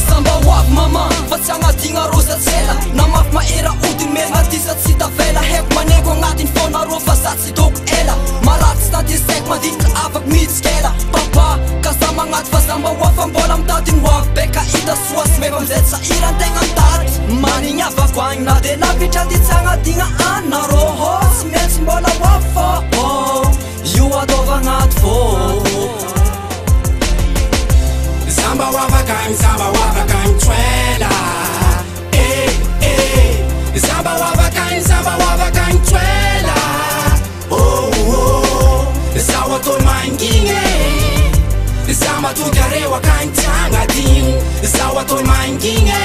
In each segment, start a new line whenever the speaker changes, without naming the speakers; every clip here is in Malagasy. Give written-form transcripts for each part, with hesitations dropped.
Samba wap mama, fa tsy agnatigna rosa tsela na mafy maera ody mena tisa tsy tavela heko manego agnatiny fona roa fa za tsy doko ela malatsy tady sek mandika afaky mitsikela papa kasa magnaty fa samba wap fa mbola mitady wap beka ita soa sy meva amizay tsairan-tegna mitary manigny avako agny na de navitra ty tsy agnatigna anarô tsy maintsy mbola wap fa io ataova agnaty fô
Samba wavakany twela Samba wavakany twela Sawa tol manginge Samba tugarewa kany tiangadin Sawa tol manginge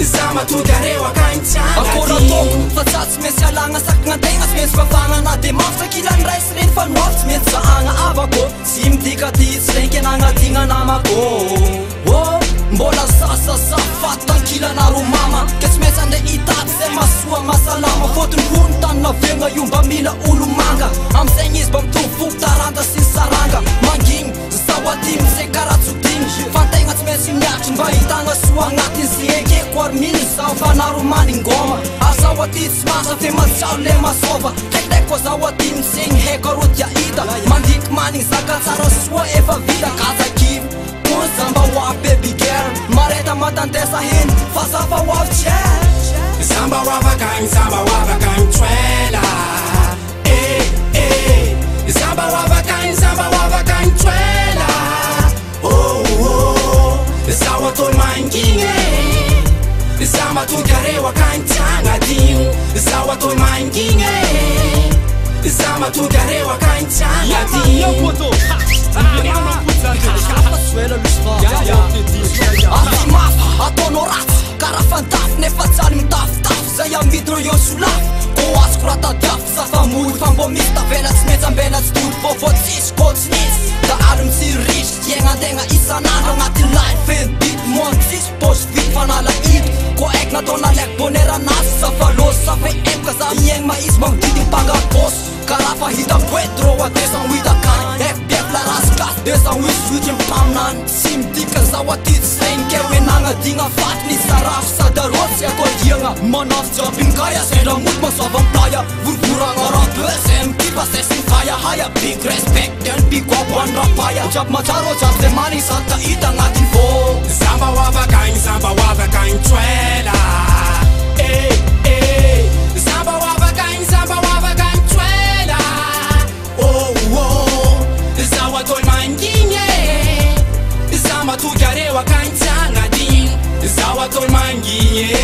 Samba tugarewa kany tiangadin
Akora toko fa tsatsy maintsy alagna sakagnan-tegna tsy maintsy fafagna na de mafy sakilany ray sy reny fa noafy tsy maintsy zahagna avako tsy midika ty tsy renky anagnatigna namako mbola sasasa fatankilana mama ke tsy maintsy ande itady zay masoa masalama fôtony hony tany naviagna io mba mila olo manga amizegny izy mba mitovy foko taranta sy saranga mangigny saoadimy zay karatsodimy fantegna tsy maintsy miatry mba hitagna soa agnatiny sy ekeko ary miny zao fanaro maningoma azaoaty tsy masa fe matsao le masova kaikilaiko azaoatimy segny heko arô dia ita mandiky manigny zaka tsara soa efa vita kazakivy Samba wap baby girl mareta matantesa hiny fa zafa wap chat
Samba wavakany twela Samba wavakany twela Sawa tol manginge Samba tugarewa kany tiangadin Sawa tol manginge Samba tugarewa kany tiangadin Ati mafa, ataonao ratsy karaha fantafy nefa tsaly mitafitafy zay amidiro io solafy ko azoko ratadiafy zafamory fa mbo misy tavela tsy maintsy ambela tsy tolo fôfô tsisy kô tsy nisy da aly mitsiritry tiaignantegna isan'andro agnatin'ny life fedity moa tsisy pôsy vity fanala ito ko aiky natao nalaiky bonera anazy zafalôsy sa fe epika za miaigny maizy magnodidy mpangakôsy karaha fa hita poetrô a 208 akany FBF la race classe 288 mpaminany tsy midika zao aty tsy sainy ke hoe nagnadigna faty nisy sarafo sady arôtsy atao diagna manafy jiabingaya sendra molo mazava mplaya vorovoragna rapeur zay mikipa zay sy mifaya haya big respect den big up one rapaya jiaby matsaro jiaby zay manigny sady tahita agnatiny fô Samba wavakany twela Samba wavakany twela Zawa tol manginge Samba tugarewa kany tiangadin Zawa tol manginge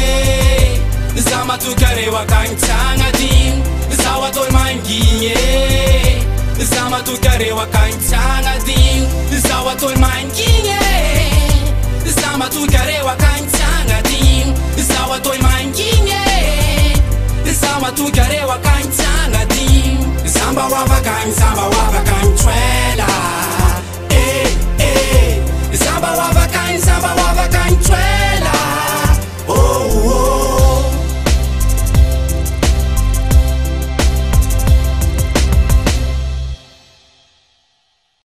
Samba tugarewa kany tiangadin Zawa tol manginge Samba tugarewa kany tiangadin